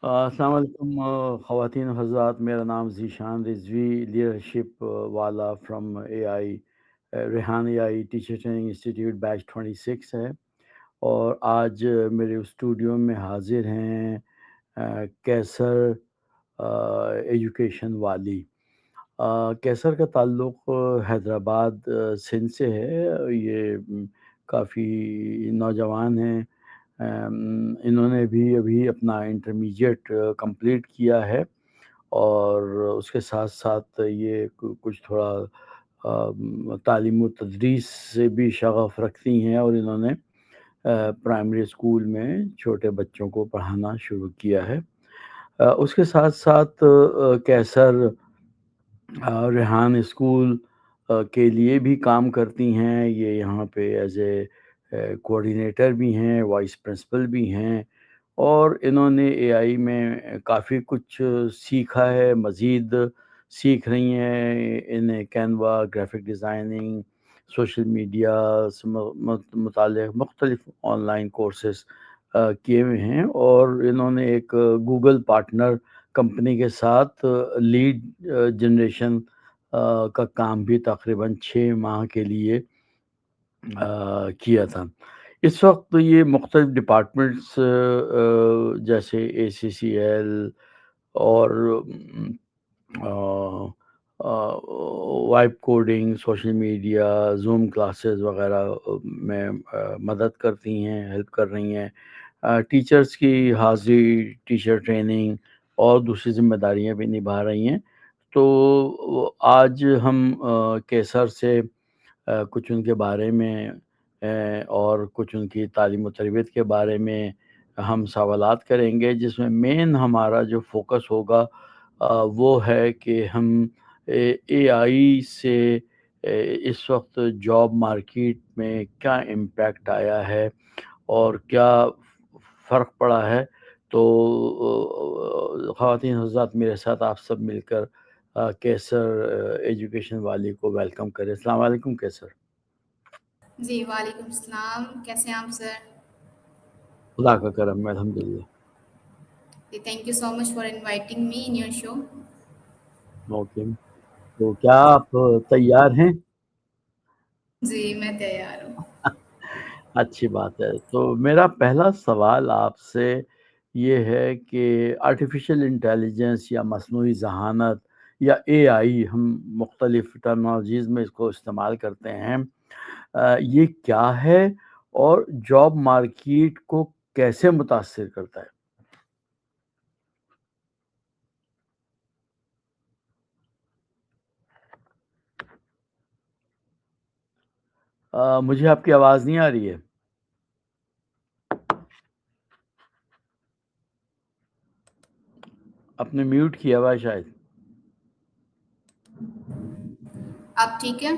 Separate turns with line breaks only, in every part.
السلام علیکم خواتین و حضرات، میرا نام ذیشان رضوی لیڈرشپ والا from A I Rehan A I teacher training institute batch 26 ہے، اور آج میرے اسٹوڈیو میں حاضر ہیں کیسر ایجوکیشن والی۔ کیسر کا تعلق حیدرآباد سندھ سے ہے۔ یہ کافی نوجوان ہیں۔ انہوں نے بھی ابھی اپنا انٹرمیڈیٹ کمپلیٹ کیا ہے، اور اس کے ساتھ ساتھ یہ کچھ تھوڑا تعلیم و تدریس سے بھی شغف رکھتی ہیں، اور انہوں نے پرائمری اسکول میں چھوٹے بچوں کو پڑھانا شروع کیا ہے۔ اس کے ساتھ ساتھ کیسر ریحان اسکول کے لیے بھی کام کرتی ہیں۔ یہ یہاں پہ ایز اے کوآرڈینیٹر بھی ہیں، وائس پرنسپل بھی ہیں، اور انہوں نے اے آئی میں کافی کچھ سیکھا ہے، مزید سیکھ رہی ہیں۔ انہیں Canva, graphic designing, social media سے متعلق مختلف آن لائن کورسز کیے ہوئے ہیں، اور انہوں نے ایک گوگل پارٹنر کمپنی کے ساتھ لیڈ جنریشن کا کام بھی تقریباً 6 ماہ کے لیے کیا تھا۔ اس وقت یہ مختلف ڈپارٹمنٹس جیسے اے سی سی ایل اور vibe coding, social media, zoom classes وغیرہ میں مدد کرتی ہیں، ہیلپ کر رہی ہیں۔ ٹیچرز کی حاضری، ٹیچر ٹریننگ اور دوسری ذمہ داریاں بھی نبھا رہی ہیں۔ تو آج ہم کیسر سے کچھ ان کے بارے میں اور کچھ ان کی تعلیم و تربیت کے بارے میں ہم سوالات کریں گے، جس میں مین ہمارا جو فوکس ہوگا وہ ہے کہ ہم اے آئی سے اس وقت جاب مارکیٹ میں کیا امپیکٹ آیا ہے اور کیا فرق پڑا ہے۔ تو خواتین حضرات، میرے ساتھ آپ سب مل کر کیسر ایجوکیشن والی کو ویلکم کریں۔ السلام علیکم کیسر۔
جی وعلیکم السلام، کیسے ہیں آپ سر؟
خدا کا کرم ہے، الحمدللہ۔
Thank you so much for inviting me in your show.
Okay, تو کیا آپ تیار ہیں؟
جی میں تیار ہوں۔
اچھی بات ہے۔ تو میرا پہلا سوال آپ سے یہ ہے کہ آرٹیفیشل انٹیلیجنس یا مصنوعی ذہانت یا اے آئی، ہم مختلف ٹرمنالوجیز میں اس کو استعمال کرتے ہیں، یہ کیا ہے اور جاب مارکیٹ کو کیسے متاثر کرتا ہے؟ مجھے آپ کی آواز نہیں آ رہی ہے۔ آپ نے میوٹ کیا ہوا ہے شاید۔
آپ ٹھیک ہے؟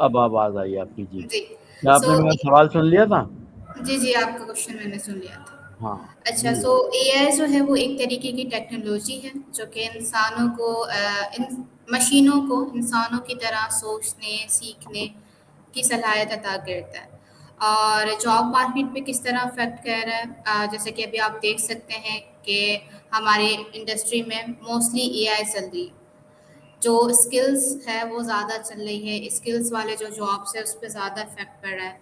اب آواز آئی آپ کی، جی۔
جی
کیا آپ
سو
نے میرا سوال سن لیا تھا؟
جی آپ کا کوشچن میں نے سن لیا تھا۔
ہاں
اچھا،
جی۔
سو اے آئی جو ہے وہ ایک طریقے کی ٹیکنالوجی ہے جو کہ انسانوں کو مشینوں کو انسانوں کی طرح سوچنے، سیکھنے کی صلاحیت عطا کرتا ہے۔ اور جاب مارکیٹ پہ کس طرح افیکٹ کر رہا ہے، جیسے کہ ابھی آپ دیکھ سکتے ہیں کہ ہمارے انڈسٹری میں موسٹلی اے آئی چل رہی ہے۔ جو اسکلس ہے وہ زیادہ چل رہی ہے، اسکلس والے جو جابس ہے اس پہ زیادہ افیکٹ پڑ رہا ہے۔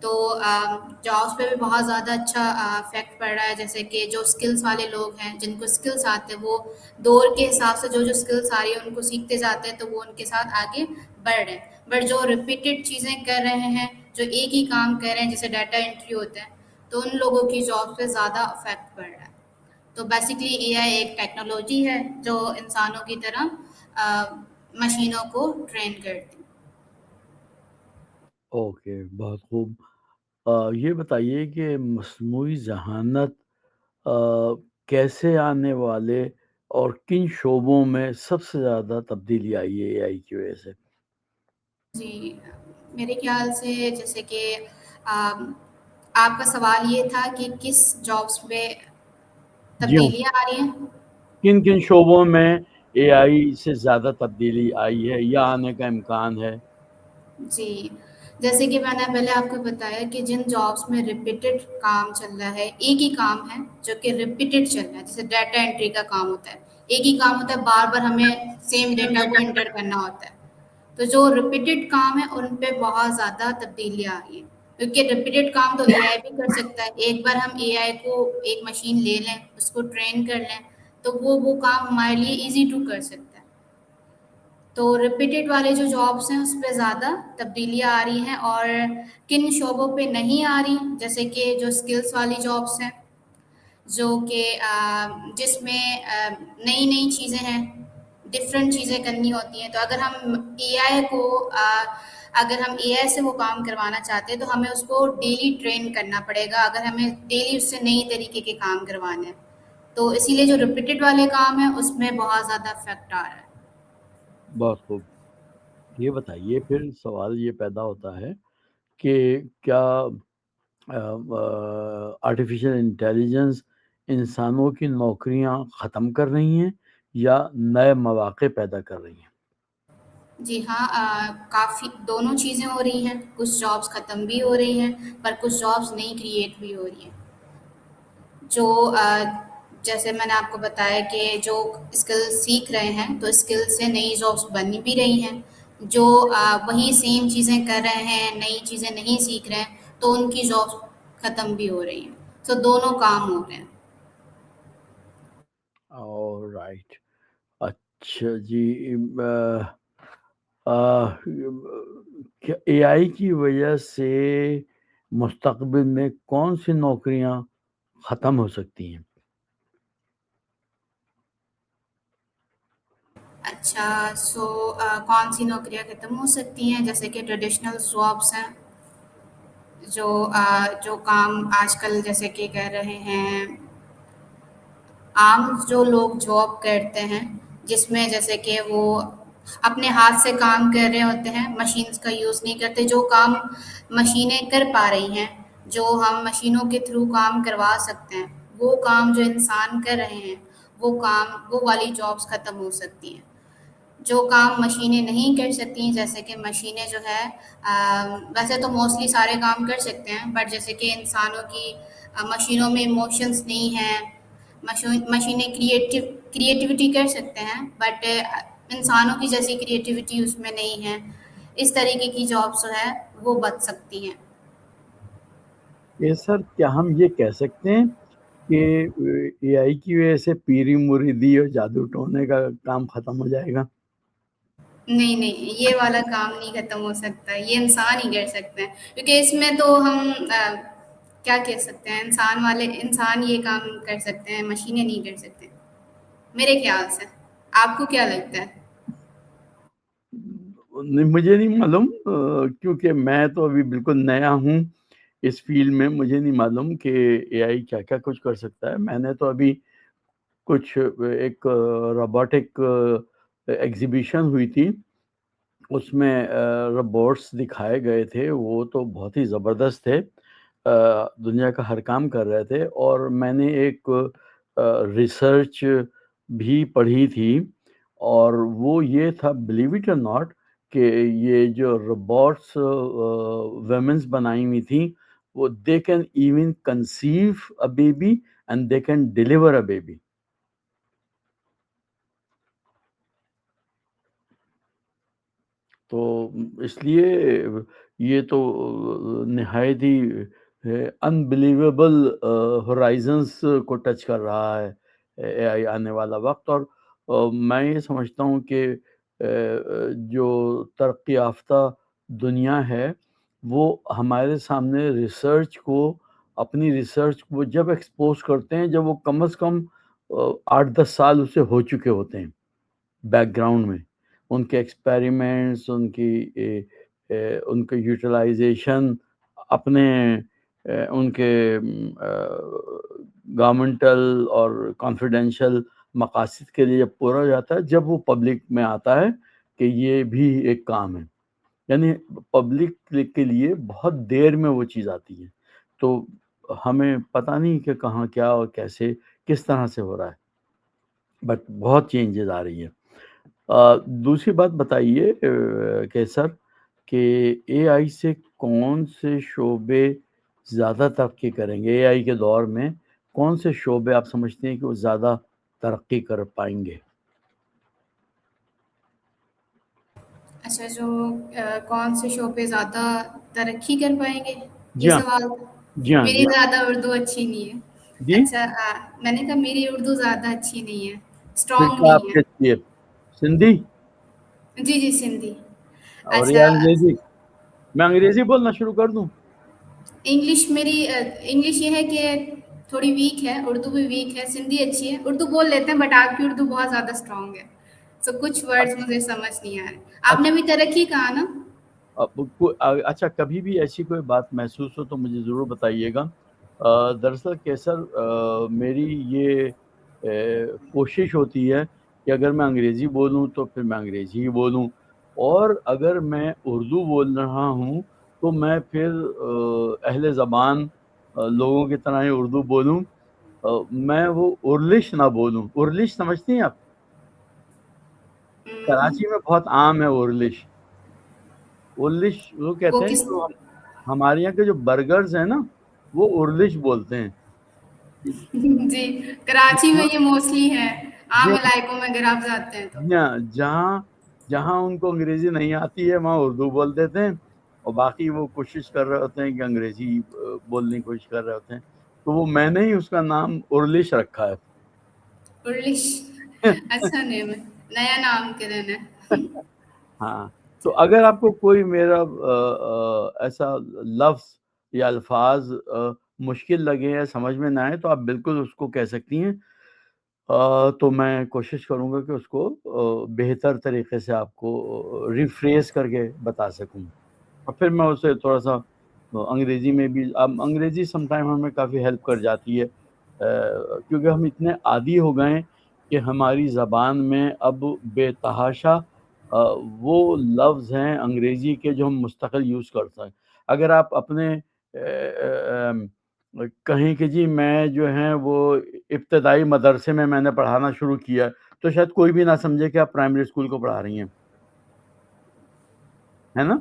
تو جابس پہ بھی بہت زیادہ اچھا افیکٹ پڑ رہا ہے، جیسے کہ جو اسکلس والے لوگ ہیں جن کو اسکلس آتے ہیں وہ دور کے حساب سے جو اسکلس آ رہی ہیں ان کو سیکھتے جاتے ہیں، تو وہ ان کے ساتھ آگے بڑھ رہے ہیں۔ بٹ جو ریپیٹڈ چیزیں کر رہے ہیں، جو ایک ہی کام کر رہے ہیں جیسے ڈیٹا انٹری ہوتا ہے، تو ان لوگوں کی جاب پہ زیادہ افیکٹ پڑ رہا ہے۔ تو بیسکلی اے آئی ایک ٹیکنالوجی ہے جو انسانوں کی طرح مشینوں کو ٹرین کرتی۔
اوکے، بہت خوب۔ یہ بتائیے کہ مصنوعی ذہانت کیسے آنے والے اور کن شعبوں میں سب سے زیادہ تبدیلی آئی ہے اے آئی کی وجہ سے؟
جی میرے خیال سے جیسے کہ آپ کا سوال یہ تھا کہ کس جابس پہ
جی ہاں،
تبدیلیاں آ رہی ہیں۔
کن کن شعبوں میں اے آئی سے زیادہ تبدیلی آئی ہے یا آنے کا امکان ہے؟
جی جیسے کہ میں نے پہلے آپ کو بتایا کہ جن جابس میں ریپیٹڈ کام چل رہا ہے، ایک ہی کام ہے جو کہ ریپیٹڈ چل رہا ہے، جیسے ڈیٹا انٹری کا کام ہوتا ہے، ایک ہی کام ہوتا ہے، بار بار ہمیں سیم ڈیٹا کو انٹر کرنا ہوتا ہے. تو جو ریپیٹڈ کام ہے ان پہ بہت زیادہ تبدیلیاں آ رہی ہیں، کیونکہ ریپیٹڈ کام تو اے آئی بھی کر سکتا ہے. ایک بار ہم اے آئی کو ایک مشین لے لیں، اس کو ٹرین کر لیں، تو وہ کام ہمارے لیے ایزی ٹو کر سکتا ہے. تو ریپیٹڈ والے جو جابس ہیں اس پہ زیادہ تبدیلیاں آ رہی ہیں، اور کن شعبوں پہ نہیں آ رہی، جیسے کہ جو اسکلس والی جابس ہیں، جو کہ جس میں نئی نئی چیزیں ہیں، ڈفرینٹ چیزیں کرنی ہوتی ہیں. تو اگر ہم اے آئی کو اگر ہم اے آئی سے وہ کام کروانا چاہتے ہیں تو ہمیں اس کو ڈیلی ٹرین کرنا پڑے گا، اگر ہمیں ڈیلی اس سے نئی طریقے کے کام کروانے ہیں. تو اسی لیے جو ریپیٹڈ والے کام ہیں اس میں بہت زیادہ افیکٹ آ رہا ہے.
بہت خوب. یہ بتائیے پھر سوال یہ پیدا ہوتا ہے کہ کیا آرٹیفیشل انٹیلیجنس انسانوں کی نوکریاں ختم کر رہی ہیں یا نئے مواقع پیدا کر رہی ہیں؟
جی ہاں، کافی دونوں چیزیں ہو رہی ہیں. کچھ جابس ختم بھی ہو رہی ہیں، پر کچھ جابس نئی کریٹ بھی ہو رہی ہیں. جو جیسے میں نے آپ کو بتایا کہ جو اسکل سیکھ رہے ہیں تو اسکل سے نئی جابس بن بھی رہی ہیں. جو وہی سیم چیزیں کر رہے ہیں، نئی چیزیں نہیں سیکھ رہے ہیں، تو ان کی جابس ختم بھی ہو رہی ہیں. تو دونوں کام ہو رہے ہیں.
رائٹ. اچھا جی. کیا اے آئی کی وجہ سے مستقبل میں کون سی نوکریاں ختم ہو سکتی ہیں؟
اچھا، کون سی نوکریاں ختم ہو سکتی ہیں؟ جیسے کہ ٹریڈیشنل جابس ہیں، جو کام آج کل جیسے کہ کہہ رہے ہیں، عام جو لوگ جاب کرتے ہیں جس میں جیسے کہ وہ اپنے ہاتھ سے کام کر رہے ہوتے ہیں، مشینز کا یوز نہیں کرتے. جو کام مشینیں کر پا رہی ہیں، جو ہم مشینوں کے تھرو کام کروا سکتے ہیں، وہ کام جو انسان کر رہے ہیں، وہ والی جابس ختم ہو سکتی ہیں. جو کام مشینیں نہیں کر سکتی، جیسے کہ مشینیں جو ہے ویسے تو موسٹلی سارے کام کر سکتے ہیں، بٹ جیسے کہ انسانوں کی مشینوں میں ایموشنس نہیں ہیں. مشینیں کریٹیوٹی کر سکتے ہیں، بٹ انسانوں کی جیسی کریٹیوٹی اس میں نہیں ہے. اس طریقے کی جابس جو ہے وہ بچ سکتی ہیں.
یہ سر کیا ہم یہ کہہ سکتے ہیں کہ اے آئی کی وجہ سے پیری مریدی اور جادو ٹونے کا کام ختم ہو جائے گا؟
نہیں نہیں، یہ والا کام نہیں ختم ہو سکتا، یہ انسان ہی کر سکتے ہیں. کیونکہ اس میں تو ہم کیا کہہ سکتے ہیں، انسان یہ کام کر سکتے ہیں، مشینیں نہیں کر سکتے میرے خیال سے. آپ کو کیا لگتا ہے؟
مجھے نہیں معلوم، کیونکہ میں تو ابھی بالکل نیا ہوں اس فیلڈ میں. مجھے نہیں معلوم کہ اے آئی کیا کیا کچھ کر سکتا ہے. میں نے تو ابھی کچھ ایک روبوٹک ایگزیبیشن ہوئی تھی، اس میں روبوٹس دکھائے گئے تھے. وہ تو بہت ہی زبردست تھے، دنیا کا ہر کام کر رہے تھے. اور میں نے ایک ریسرچ بھی پڑھی تھی، اور وہ یہ تھا، بلیو اٹ اور ناٹ، کہ یہ جو روبوٹس ویمنس بنائی ہوئی تھیں، وہ they can even conceive a baby and they can deliver a baby. تو اس لیے یہ تو نہایت ہی انبلیویبل ہورائزنس کو ٹچ کر رہا ہے اے آئی آنے والا وقت. اور میں یہ سمجھتا ہوں کہ جو ترقی یافتہ دنیا ہے وہ ہمارے سامنے اپنی ریسرچ کو جب ایکسپوز کرتے ہیں جب وہ کم از کم 8-10 سال اسے ہو چکے ہوتے ہیں بیک گراؤنڈ میں. ان کے ایکسپیریمنٹس، ان کے یوٹیلائزیشن اپنے ان کے گورنمنٹل اور کانفیڈینشیل مقاصد کے لیے جب پورا ہو جاتا ہے، جب وہ پبلک میں آتا ہے کہ یہ بھی ایک کام ہے. یعنی پبلک کے لیے بہت دیر میں وہ چیز آتی ہے. تو ہمیں پتہ نہیں کہ کہاں کیا اور کیسے کس طرح سے ہو رہا ہے، بٹ بہت چینجز آ رہی ہے. دوسری بات بتائیے کہ سر، کہ اے آئی سے کون سے شعبے زیادہ ترقی کریں گے؟ اے آئی کے دور میں کون سے شعبے آپ سمجھتے ہیں کہ وہ زیادہ ترقی کر پائیں گے؟
اچھا، جو کون سے شعبے زیادہ ترقی کر پائیں گے، یہ
جی ہاں،
سوال؟
جی ہاں، جی
میری
ہاں،
زیادہ اردو اچھی نہیں ہے۔
جی؟
اچھا، میں نے کہا میری اردو زیادہ اچھی نہیں ہے،
پھر
اسٹرانگ
کیا آپ
نہیں ہے۔
کہتی ہے؟ سندھی
جی جی، سندھی۔
اور
اچھا،
یا انگریزی؟ میں انگریزی بولنا شروع کر دوں؟
انگلش میری انگلش یہ ہے کہ تھوڑی ویک ہے، اردو بھی ویک ہے، سندھی اچھی ہے، اردو بول لیتے ہیں بٹ آپ کی اردو بہت زیادہ اسٹرانگ ہے، سو کچھ ورڈز مجھے سمجھ نہیں آ رہے۔ آپ نے
اچھا،
بھی ترقی کہا نا؟
اچھا، کبھی بھی ایسی کوئی بات محسوس ہو تو مجھے ضرور بتائیے گا۔ دراصل کیسر، میری یہ کوشش ہوتی ہے کہ اگر میں انگریزی بولوں تو پھر میں انگریزی ہی بولوں، اور اگر میں اردو بول رہا ہوں تو میں پھر اہل زبان لوگوں کی طرح ہی اردو بولوں، میں وہ ارلش نہ بولوں۔ ارلش سمجھتی ہیں آپ؟ کراچی میں بہت عام ہے ارلش۔ ارلش وہ
وہ
کہتے ہیں
کس؟
کہ ہمارے یہاں کے جو برگرز ہیں نا، وہ ارلش بولتے ہیں۔
جی، کراچی میں
جہاں
یہ موسٹلی ہے، عام
جہاں
علاقوں میں اگر آپ جاتے ہیں تو۔
جہاں جہاں ان کو انگریزی نہیں آتی ہے وہاں اردو بول دیتے ہیں، اور باقی وہ کوشش کر رہے ہوتے ہیں کہ انگریزی بولنے کی کوشش کر رہے ہوتے ہیں، تو وہ میں نے ہی اس کا نام ارلش رکھا
ارلش،
ہے۔
اچھا نیم ہے، نیا نام کے لینا ہے۔
ہاں، تو اگر آپ کو کوئی میرا ایسا لفظ یا الفاظ مشکل لگے یا سمجھ میں نہ آئے تو آپ بالکل اس کو کہہ سکتی ہیں، تو میں کوشش کروں گا کہ اس کو بہتر طریقے سے آپ کو ریفریز کر کے بتا سکوں، اور پھر میں اسے تھوڑا سا انگریزی میں بھی، اب انگریزی سم ٹائم ہمیں کافی ہیلپ کر جاتی ہے، کیونکہ ہم اتنے عادی ہو گئے ہیں کہ ہماری زبان میں اب بے تحاشا وہ لفظ ہیں انگریزی کے جو ہم مستقل یوز کرتے ہیں۔ اگر آپ اپنے کہیں کہ جی میں جو ہیں وہ ابتدائی مدرسے میں نے پڑھانا شروع کیا، تو شاید کوئی بھی نہ سمجھے کہ آپ پرائمری اسکول کو پڑھا رہی ہیں، ہے نا؟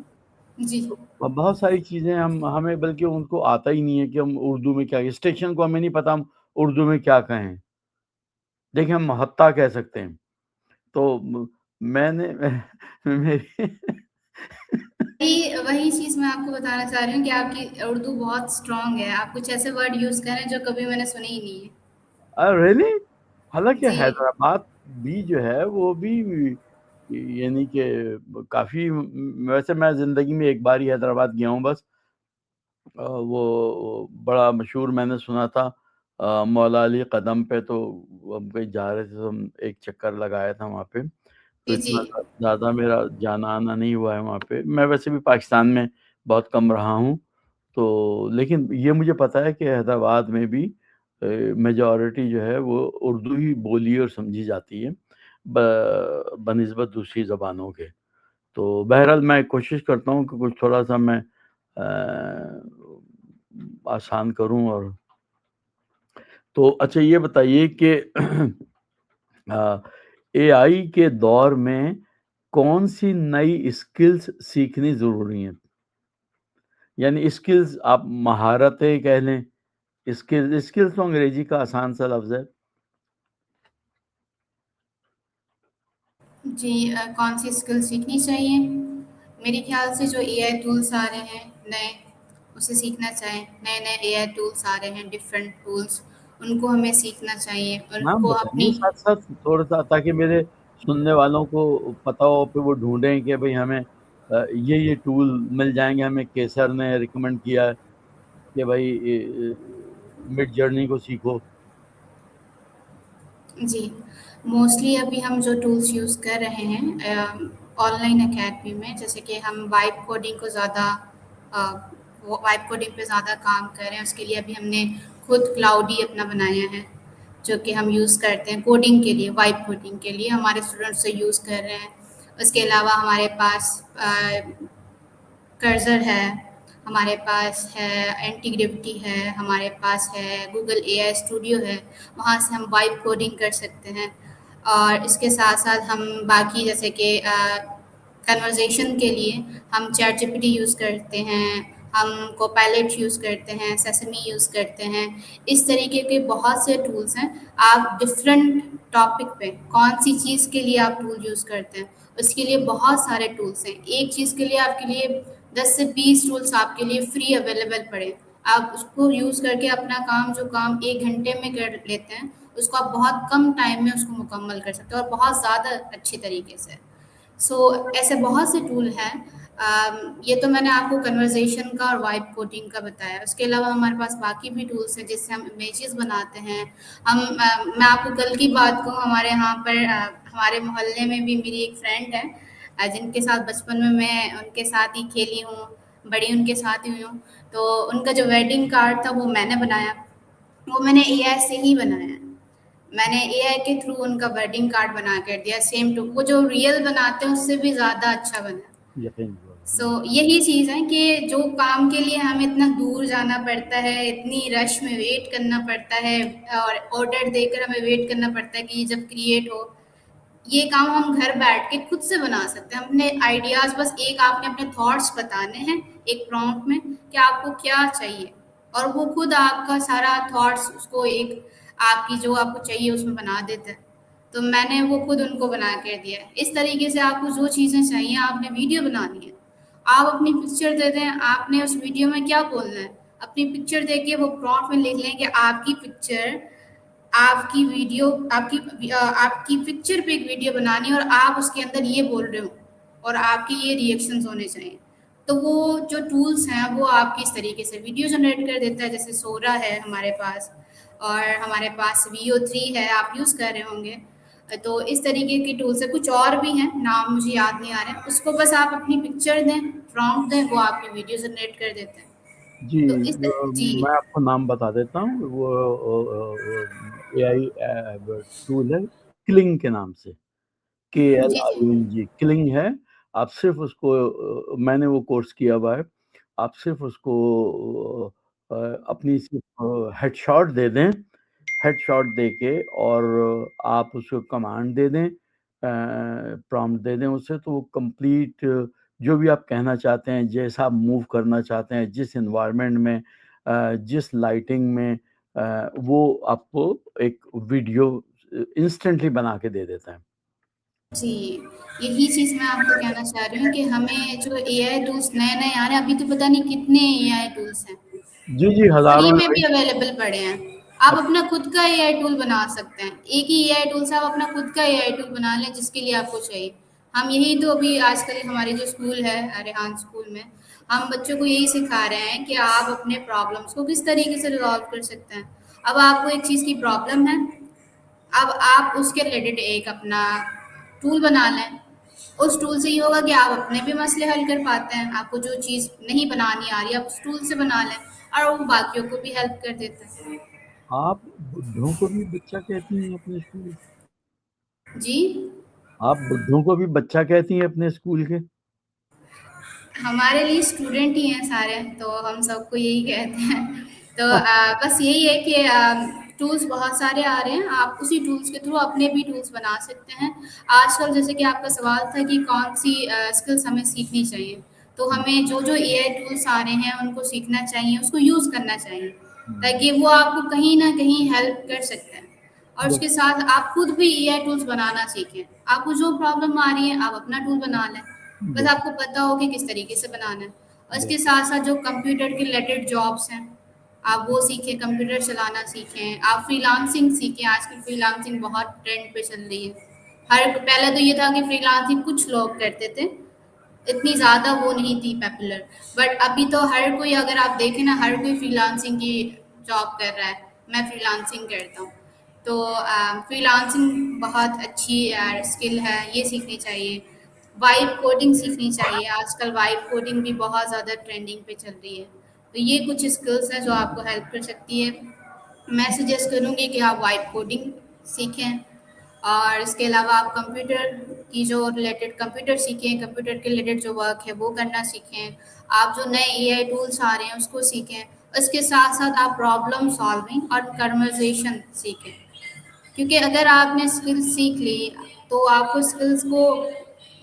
جی
اب بہت ساری چیزیں ہمیں بلکہ ان کو آتا ہی نہیں ہے کہ ہم اردو میں کیا، اسٹیشن کو ہمیں نہیں پتا ہم اردو میں کیا کہیں۔ دیکھیں، ہم محطہ کہہ سکتے ہیں، تو میں نے میری
وہی چیز میں آپ کو بتانا چاہ رہی ہوں کہ آپ کی اردو بہت اسٹرانگ ہے، آپ کچھ ایسے ورڈ یوز کریں جو کبھی میں نے سنے ہی نہیں ہے۔
ریئلی، حالانکہ
جی
حیدرآباد بھی جو ہے وہ بھی یعنی کہ کافی، ویسے میں زندگی میں ایک بار ہی حیدرآباد گیا ہوں بس، وہ بڑا مشہور میں نے سنا تھا مولا علی قدم پہ، تو ہم کہیں جا رہے تھے تو ہم ایک چکر لگایا تھا وہاں پہ، تو
جی جی
اتنا زیادہ میرا جانا آنا نہیں ہوا ہے وہاں پہ۔ میں ویسے بھی پاکستان میں بہت کم رہا ہوں، تو لیکن یہ مجھے پتہ ہے کہ حیدرآباد میں بھی میجورٹی جو ہے وہ اردو ہی بولی اور سمجھی جاتی ہے بنسبت دوسری زبانوں کے۔ تو بہرحال میں کوشش کرتا ہوں کہ کچھ تھوڑا سا میں آسان کروں، اور تو اچھا یہ بتائیے کہ اے آئی کے دور میں کون سی نئی اسکلز سیکھنی ضروری ہیں؟ یعنی اسکلز آپ مہارتیں کہہ لیں، اسکلز تو انگریزی کا آسان سا لفظ ہے۔
جی، کون سی اسکل سیکھنی چاہیے؟ میرے خیال سے جو اے آئی ٹولس آ رہے ہیں نئے، اسے سیکھنا چاہیں، نئے نئے اے آئی ٹولس آ رہے ہیں، ڈفرینٹ ٹولس، ان کو ہمیں سیکھنا چاہیے، ان
ہاں
کو
بتائیے
اپنی۔
ساتھ ساتھ تھوڑا سا، تاکہ میرے سننے والوں کو پتہ ہو، پھر وہ ڈھونڈیں کہ بھئی ہمیں یہ ٹول مل جائیں گے۔ ہمیں کیسر نے ریکمنڈ کیا ہے کہ بھائی مڈ جرنی کو سیکھو۔
جی، موسٹلی ابھی ہم جو ٹولس یوز کر رہے ہیں آن لائن اکیڈمی میں، جیسے کہ ہم وائب کوڈنگ کو زیادہ وائب کوڈنگ پہ زیادہ کام کر رہے ہیں، اس کے لیے ابھی ہم نے خود کلاؤڈی اپنا بنایا ہے جو کہ ہم یوز کرتے ہیں کوڈنگ کے لیے، وائب کوڈنگ کے لیے ہمارے اسٹوڈنٹس سے یوز کر رہے ہیں۔ اس کے علاوہ ہمارے پاس کرزر ہے، ہمارے پاس ہے اینٹی گریوٹی ہے، ہمارے پاس ہے گوگل اے آئی اسٹوڈیو ہے، وہاں سے ہم وائب کوڈنگ کر سکتے ہیں۔ اور اس کے ساتھ ساتھ ہم باقی جیسے کہ کنورزیشن کے لیے ہم ChatGPT use کرتے ہیں، ہم کو پائلٹ یوز کرتے ہیں، سیسمی یوز کرتے ہیں. اس طریقے کے بہت سے ٹولس ہیں. آپ ڈفرینٹ ٹاپک پہ کون سی چیز کے لیے آپ ٹول یوز کرتے ہیں، اس کے لیے بہت سارے ٹولس ہیں. ایک چیز کے لیے آپ کے لیے 10 سے 20 ٹولس آپ کے لیے فری اویلیبل پڑے. آپ اس کو یوز کر کے اپنا کام جو کام 1 گھنٹے میں کر لیتے ہیں اس کو آپ بہت کم ٹائم میں اس کو مکمل کر سکتے ہیں اور بہت زیادہ اچھی طریقے سے. ایسے بہت سے ٹول ہیں. یہ تو میں نے آپ کو کنورزیشن کا اور وائب کوڈنگ کا بتایا. اس کے علاوہ ہمارے پاس باقی بھی ٹولس ہیں جس سے ہم امیجز بناتے ہیں. میں آپ کو کل کی بات کہوں، ہمارے یہاں پر ہمارے محلے میں بھی میری ایک فرینڈ ہے جن کے ساتھ بچپن میں ان کے ساتھ ہی کھیلی ہوں، بڑی ان کے ساتھ ہی ہوئی ہوں. تو ان کا جو ویڈنگ کارڈ تھا وہ میں نے بنایا، وہ میں نے اے آئی سے ہی بنایا. میں نے اے آئی کے تھرو ان کا ویڈنگ کارڈ بنا کر دیا. سیم ٹو وہ جو ریئل بناتے ہیں اس سے بھی زیادہ اچھا بنا.
یقین
یہی چیز ہے کہ جو کام کے لیے ہمیں اتنا دور جانا پڑتا ہے، اتنی رش میں ویٹ کرنا پڑتا ہے اور آرڈر دے کر ہمیں ویٹ کرنا پڑتا ہے کہ یہ جب کریٹ ہو، یہ کام ہم گھر بیٹھ کے خود سے بنا سکتے ہیں. اپنے آئیڈیاز بس آپ نے اپنے تھاٹس بتانے ہیں ایک پرومپٹ میں کہ آپ کو کیا چاہیے، اور وہ خود آپ کا سارا تھاٹس اس کو ایک آپ کی جو آپ کو چاہیے اس میں بنا دیتا ہے. تو میں نے وہ خود ان کو بنا کر دیا ہے. اس طریقے سے آپ کو جو چیزیں چاہیے، آپ نے ویڈیو بنانی ہے، آپ اپنی پکچر دے دیں، آپ نے اس ویڈیو میں کیا بولنا ہے اپنی پکچر دے کے وہ پرومپٹ میں لکھ لیں کہ آپ کی پکچر، آپ کی ویڈیو، آپ کی پکچر پہ ایک ویڈیو بنانی ہے اور آپ اس کے اندر یہ بول رہے ہو اور آپ کی یہ ریئیکشنز ہونے چاہیے. تو وہ جو ٹولس ہیں وہ آپ کی اس طریقے سے ویڈیو جنریٹ کر دیتا ہے. جیسے سورا ہے ہمارے پاس، اور ہمارے پاس VO3 ہے، آپ یوز کر رہے ہوں گے. تو اس طریقے کی ٹولس ہیں. کچھ اور بھی ہیں، نام مجھے یاد نہیں آ رہے ہیں. اس کو بس آپ اپنی پکچر دیں، پرومپٹ دیں، وہ آپ کی ویڈیو جنریٹ کر دیتے ہیں.
جی،
تو جی
میں آپ کو نام بتا دیتا ہوں. وہ اے آئی ٹول ہے کلنگ کے نام سے،
جی جی
KLING کلنگ ہے. آپ صرف اس کو میں نے وہ کورس کیا ہوا ہے. آپ صرف اس کو اپنی صرف ہیڈ شاٹ دے دیں، ہیڈ شاٹ دے کے، اور آپ اس کو کمانڈ دے دیں، پرامپٹ دے دیں اسے، تو وہ کمپلیٹ جو بھی آپ کہنا چاہتے ہیں، جیسا آپ موو کرنا چاہتے ہیں، جس انوائرمنٹ میں، جس لائٹنگ میں، وہ آپ کو ایک ویڈیو انسٹنٹلی بنا کے دے دیتا ہے.
جی، یہی چیز میں آپ کو کہنا چاہ رہی ہوں کہ ہمیں جو اے آئی ٹولس نئے نئے آ رہے ہیں، ابھی تو پتہ نہیں کتنے اے آئی ٹولس ہیں،
جی جی،
فری
ہزاروں
میں
ہیں
بھی اویلیبل پڑے ہیں. آپ اپنا خود کا اے آئی ٹول بنا سکتے ہیں. ایک ہی اے آئی ٹول سے آپ اپنا خود کا اے آئی ٹول بنا لیں جس کے لیے آپ کو چاہیے. ہم یہی تو ابھی آج کل ہماری جو اسکول ہے ریحان اسکول میں، ہم بچوں کو یہی سکھا رہے ہیں کہ آپ اپنے پرابلمس کو کس طریقے سے ریزالو کر سکتے ہیں. اب آپ کو ایک چیز کی پرابلم ہے، اب آپ اس کے ریلیٹڈ ایک اپنا ٹول بنا لیں. اس ٹول سے یہ ہوگا کہ آپ اپنے بھی مسئلے حل کر پاتے ہیں. آپ کو جو چیز نہیں بنانی آ رہی ہے آپ اس ٹول سے بنا لیں، اور وہ باقیوں کو بھی ہیلپ کر دیتے ہیں.
آپ بڈھوں کو بھی بچہ کہتی ہیں اپنے اسکول؟
جی،
آپ بڈھوں کو بھی بچہ کہتی ہیں اپنے اسکول کے؟
ہمارے لیے اسٹوڈنٹ ہی ہیں سارے، تو ہم سب کو یہی کہتے ہیں. تو بس یہی ہے کہ ٹولس بہت سارے آ رہے ہیں، آپ اسی ٹولس کے تھرو اپنے بھی ٹولس بنا سکتے ہیں. آج کل جیسے کہ آپ کا سوال تھا کہ کون سی اسکلس ہمیں سیکھنی چاہیے، تو ہمیں جو جو اے آئی ٹولس آ رہے ہیں ان کو سیکھنا چاہیے، اس کو یوز کرنا چاہیے، تاکہ وہ آپ کو کہیں نہ کہیں ہیلپ کر سکتے ہیں. اور اس کے ساتھ آپ خود بھی اے آئی ٹولس بنانا سیکھیں. آپ کو جو پرابلم آ رہی ہے آپ اپنا ٹول بنا لیں، بس آپ کو پتہ ہو کہ کس طریقے سے بنانا ہے. اور اس کے ساتھ ساتھ جو کمپیوٹر کے ریلیٹڈ جابس ہیں آپ وہ سیکھیں، کمپیوٹر چلانا سیکھیں. آپ فری لانسنگ سیکھیں. آج کل فری لانسنگ بہت ٹرینڈ پہ چل رہی ہے. پہلے تو یہ تھا کہ فری لانسنگ کچھ لوگ کرتے تھے، اتنی زیادہ وہ نہیں تھی پاپولر، بٹ ابھی تو ہر کوئی، اگر آپ دیکھیں نا، ہر کوئی فری لانسنگ کی جاب کر رہا ہے. میں فری لانسنگ کرتا ہوں. تو فری لانسنگ بہت اچھی اسکل ہے، یہ سیکھنی چاہیے. وائب کوڈنگ سیکھنی چاہیے. آج کل وائب کوڈنگ بھی بہت زیادہ ٹرینڈنگ پہ چل رہی ہے. تو یہ کچھ اسکلس ہیں جو آپ کو ہیلپ کر سکتی ہے. میں سجیسٹ کروں گی کہ آپ وائب کوڈنگ سیکھیں، اور اس کے علاوہ آپ کمپیوٹر کی جو ریلیٹڈ کمپیوٹر سیکھیں، کمپیوٹر کے ریلیٹڈ جو ورک ہے وہ کرنا سیکھیں. آپ جو نئے اے آئی ٹولس آ رہے ہیں اس کو سیکھیں. اس کے ساتھ ساتھ آپ پرابلم سالونگ اور کنورزیشن سیکھیں، کیونکہ اگر آپ نے اسکلس سیکھ لی تو آپ کو اسکلس کو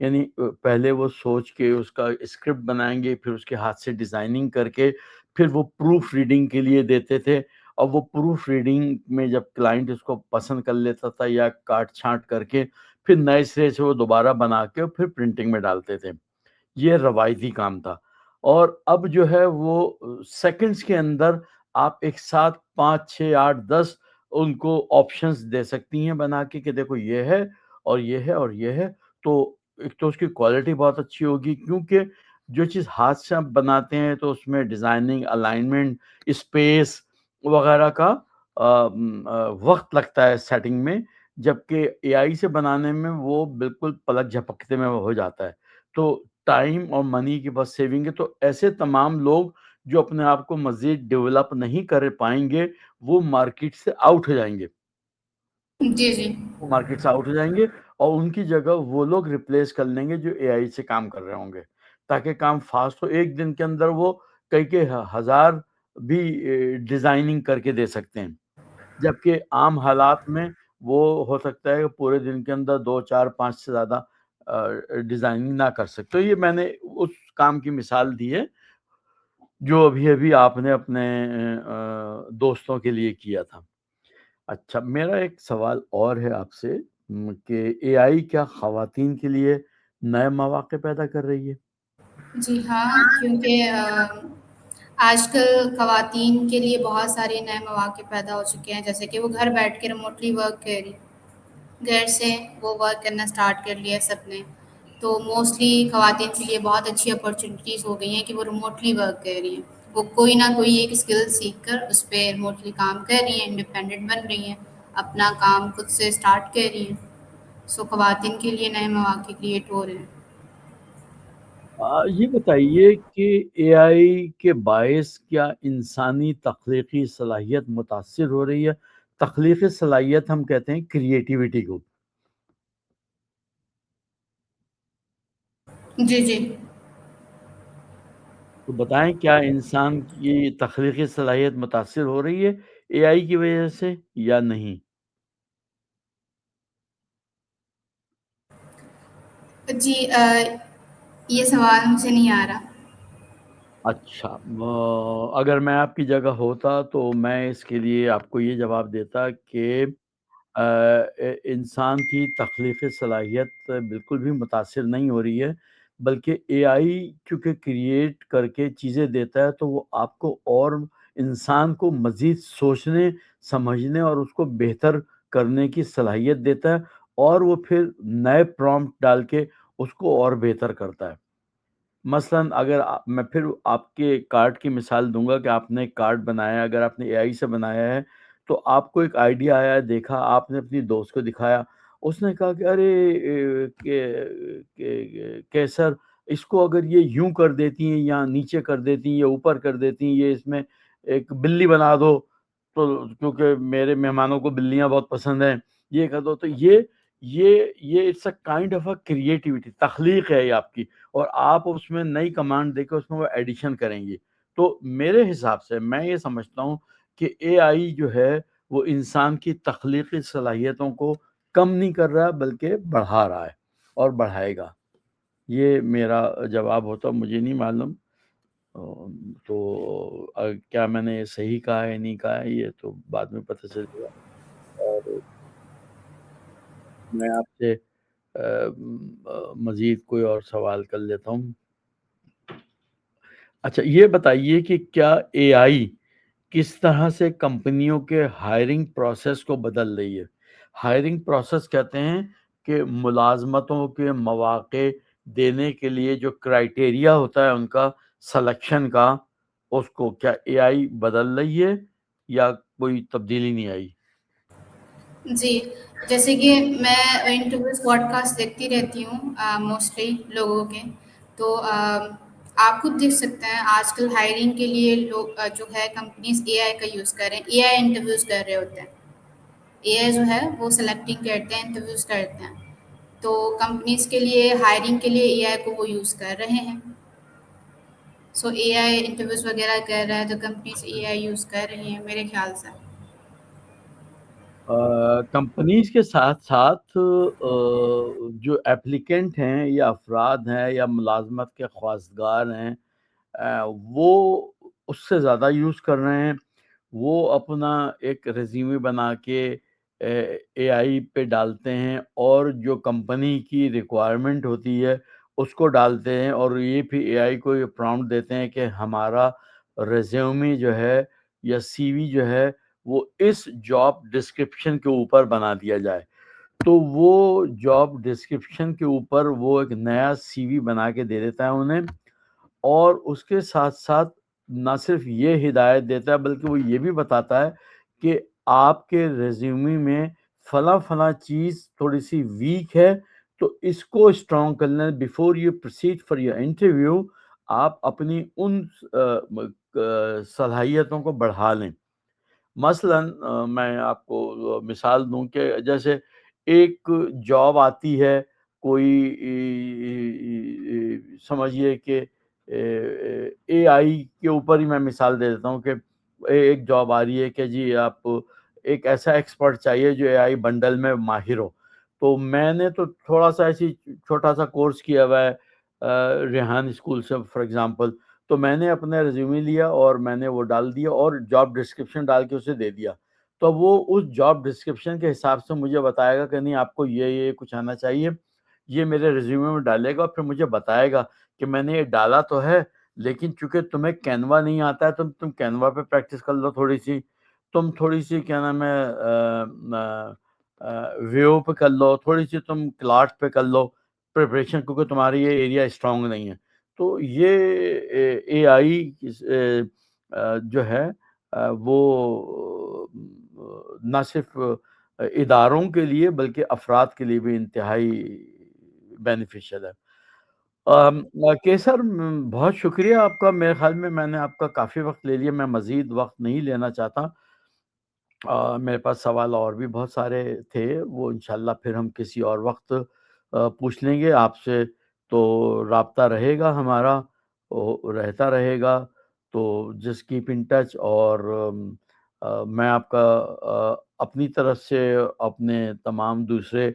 یعنی پہلے وہ سوچ کے اس کا اسکرپٹ بنائیں گے، پھر اس کے ہاتھ سے ڈیزائننگ کر کے پھر وہ پروف ریڈنگ کے لیے دیتے تھے، اور وہ پروف ریڈنگ میں جب کلائنٹ اس کو پسند کر لیتا تھا یا کاٹ چھانٹ کر کے پھر نئے سرے سے وہ دوبارہ بنا کے اور پھر پرنٹنگ میں ڈالتے تھے. یہ روایتی کام تھا. اور اب جو ہے وہ سیکنڈز کے اندر آپ ایک ساتھ 5 6 8 10 ان کو آپشنز دے سکتی ہیں بنا کے کہ دیکھو یہ ہے اور یہ ہے اور یہ ہے. تو ایک تو اس کی کوالٹی بہت اچھی ہوگی، کیونکہ جو چیز ہاتھ سے آپ بناتے ہیں تو اس میں ڈیزائننگ، الائنمنٹ، اسپیس وغیرہ کا وقت لگتا ہے سیٹنگ میں، جبکہ اے آئی سے بنانے میں وہ بالکل پلک جھپکتے میں ہو جاتا ہے. تو ٹائم اور منی کی بس سیونگ ہے. تو ایسے تمام لوگ جو اپنے آپ کو مزید ڈیولپ نہیں کر پائیں گے وہ مارکیٹ سے آؤٹ ہو جائیں گے،
جی جی
وہ مارکیٹ سے آؤٹ ہو جائیں گے، اور ان کی جگہ وہ لوگ ریپلیس کر لیں گے جو اے آئی سے کام کر رہے ہوں گے، تاکہ کام فاسٹ ہو. ایک دن کے اندر وہ کئی ہزار بھی ڈیزائننگ کر کے دے سکتے ہیں، جبکہ عام حالات میں وہ ہو سکتا ہے کہ پورے دن کے اندر 2 4 5 سے زیادہ ڈیزائننگ نہ کر سکتے. تو یہ میں نے اس کام کی مثال دی ہے جو ابھی ابھی آپ نے اپنے دوستوں کے لیے کیا تھا. اچھا، میرا ایک سوال اور ہے آپ سے کہ اے آئی کیا خواتین کے لیے نئے مواقع پیدا کر رہی ہے؟
جی ہاں، کیونکہ آج کل خواتین کے لیے بہت سارے نئے مواقع پیدا ہو چکے ہیں، جیسے کہ وہ گھر بیٹھ کے ریموٹلی ورک کر رہی، گھر سے وہ ورک کرنا اسٹارٹ کر لیا سب نے. تو موسٹلی خواتین کے لیے بہت اچھی اپرچونیٹیز ہو گئی ہیں کہ وہ ریموٹلی ورک کر رہی ہیں. وہ کوئی نہ کوئی ایک اسکل سیکھ کر اس پہ ریموٹلی کام کر رہی ہیں، انڈیپینڈنٹ بن رہی ہیں، اپنا کام خود سے اسٹارٹ کر رہی ہیں. سو خواتین کے لیے نئے مواقع کریٹ ہو رہے ہیں.
یہ بتائیے کہ اے آئی کے باعث کیا انسانی تخلیقی صلاحیت متاثر ہو رہی ہے؟ تخلیقی صلاحیت ہم کہتے ہیں کریٹیوٹی کو.
جی جی
تو بتائیں کیا انسان کی تخلیقی صلاحیت متاثر ہو رہی ہے اے آئی کی وجہ سے یا نہیں؟
جی یہ سوال مجھے نہیں آ رہا.
اچھا، اگر میں آپ کی جگہ ہوتا تو میں اس کے لیے آپ کو یہ جواب دیتا کہ انسان کی تخلیقی صلاحیت بالکل بھی متاثر نہیں ہو رہی ہے، بلکہ اے آئی کیونکہ کریٹ کر کے چیزیں دیتا ہے تو وہ آپ کو اور انسان کو مزید سوچنے، سمجھنے اور اس کو بہتر کرنے کی صلاحیت دیتا ہے، اور وہ پھر نئے پرومپٹ ڈال کے اس کو اور بہتر کرتا ہے. مثلاً اگر میں پھر آپ کے کارڈ کی مثال دوں گا کہ آپ نے ایک کارڈ بنایا ہے، اگر آپ نے اے آئی سے بنایا ہے تو آپ کو ایک آئیڈیا آیا، دیکھا، آپ نے اپنی دوست کو دکھایا، اس نے کہا کہ ارے کیسر، اس کو اگر یہ یوں کر دیتی ہیں یا نیچے کر دیتی ہیں یا اوپر کر دیتی ہیں، یہ اس میں ایک بلی بنا دو، تو کیونکہ میرے مہمانوں کو بلیاں بہت پسند ہیں، یہ کر دو. تو یہ it's a kind of a creativity, تخلیق ہے یہ آپ کی، اور آپ اس میں نئی کمانڈ دے کے اس میں وہ ایڈیشن کریں گی. تو میرے حساب سے میں یہ سمجھتا ہوں کہ اے آئی جو ہے وہ انسان کی تخلیقی صلاحیتوں کو کم نہیں کر رہا بلکہ بڑھا رہا ہے اور بڑھائے گا. یہ میرا جواب ہوتا، مجھے نہیں معلوم تو کیا میں نے صحیح کہا ہے نہیں کہا ہے، یہ تو بعد میں پتہ چلے گا. اور میں آپ سے مزید کوئی اور سوال کر لیتا ہوں. اچھا، یہ بتائیے کہ کیا اے آئی کس طرح سے کمپنیوں کے ہائرنگ پروسیس کو بدل رہی ہے؟ ہائرنگ پروسیس کہتے ہیں کہ ملازمتوں کے مواقع دینے کے لیے جو کرائٹیریا ہوتا ہے ان کا سلیکشن کا، اس کو کیا اے آئی بدل رہی ہے یا کوئی تبدیلی نہیں آئی؟
جی، جیسے کہ میں انٹرویوز پوڈ کاسٹ دیکھتی رہتی ہوں موسٹلی لوگوں کے. تو آپ خود دیکھ سکتے ہیں آج کل ہائرنگ کے لیے لوگ جو ہے کمپنیز اے آئی کا یوز کر رہے ہیں، اے آئی انٹرویوز کر رہے ہوتے ہیں. اے آئی جو ہے وہ سلیکٹنگ کرتے ہیں، انٹرویوز کرتے ہیں. تو کمپنیز کے لیے ہائرنگ کے لیے اے آئی کو وہ یوز کر رہے ہیں. سو اے آئی انٹرویوز وغیرہ کر رہا ہے تو کمپنیز اے آئی یوز کر رہی ہیں میرے خیال سے.
کمپنیز کے ساتھ ساتھ جو ایپلیکنٹ ہیں یا افراد ہیں یا ملازمت کے خواستگار ہیں وہ اس سے زیادہ یوز کر رہے ہیں. وہ اپنا ایک ریزیومے بنا کے اے آئی پہ ڈالتے ہیں اور جو کمپنی کی ریکوائرمنٹ ہوتی ہے اس کو ڈالتے ہیں اور یہ پھر اے آئی کو یہ پرامپٹ دیتے ہیں کہ ہمارا ریزیومے جو ہے یا سی وی جو ہے وہ اس جاب ڈسکرپشن کے اوپر بنا دیا جائے. تو وہ جاب ڈسکرپشن کے اوپر وہ ایک نیا سی وی بنا کے دے دیتا ہے انہیں، اور اس کے ساتھ ساتھ نہ صرف یہ ہدایت دیتا ہے بلکہ وہ یہ بھی بتاتا ہے کہ آپ کے ریزیومے میں فلاں فلاں چیز تھوڑی سی ویک ہے تو اس کو اسٹرانگ کر لیں. Before you proceed for your interview آپ اپنی ان صلاحیتوں کو بڑھا لیں. مثلا میں آپ کو مثال دوں کہ جیسے ایک جاب آتی ہے کوئی سمجھیے کہ اے آئی کے اوپر ہی میں مثال دے دیتا ہوں کہ ایک جاب آ رہی ہے کہ جی آپ ایک ایسا ایکسپرٹ چاہیے جو اے آئی بنڈل میں ماہر ہو. تو میں نے تو تھوڑا سا ایسی چھوٹا سا کورس کیا ہوا ہے ریحان اسکول سے فار ایگزامپل. تو میں نے اپنا ریزیومے لیا اور میں نے وہ ڈال دیا اور جاب ڈسکرپشن ڈال کے اسے دے دیا. تو وہ اس جاب ڈسکرپشن کے حساب سے مجھے بتائے گا کہ نہیں آپ کو یہ کچھ آنا چاہیے، یہ میرے ریزیومے میں ڈالے گا اور پھر مجھے بتائے گا کہ میں نے یہ ڈالا تو ہے لیکن چونکہ تمہیں کینوا نہیں آتا ہے تو تم کینوا پہ پریکٹس کر لو تھوڑی سی، تم تھوڑی سی کیا نام ہے ویو پہ کر لو، تھوڑی سی تم کلاٹ پہ کر لو پریپریشن کیونکہ تمہاری یہ ایریا اسٹرانگ نہیں ہے. تو یہ اے آئی جو ہے وہ نہ صرف اداروں کے لیے بلکہ افراد کے لیے بھی انتہائی بینیفیشل ہے. کیسر بہت شکریہ آپ کا. میرے خیال میں نے آپ کا کافی وقت لے لیا، میں مزید وقت نہیں لینا چاہتا. میرے پاس سوال اور بھی بہت سارے تھے، وہ انشاءاللہ پھر ہم کسی اور وقت پوچھ لیں گے آپ سے. تو رابطہ رہے گا ہمارا، رہتا رہے گا. تو جسٹ کیپ ان ٹچ. اور میں آپ کا اپنی طرف سے اپنے تمام دوسرے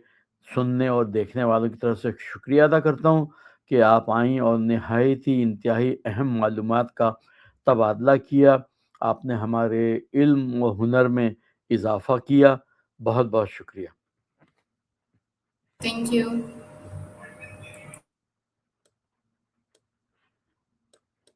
سننے اور دیکھنے والوں کی طرف سے شکریہ ادا کرتا ہوں کہ آپ آئیں اور نہایت ہی انتہائی اہم معلومات کا تبادلہ کیا. آپ نے ہمارے علم و ہنر میں اضافہ کیا. بہت بہت شکریہ.
Thank you.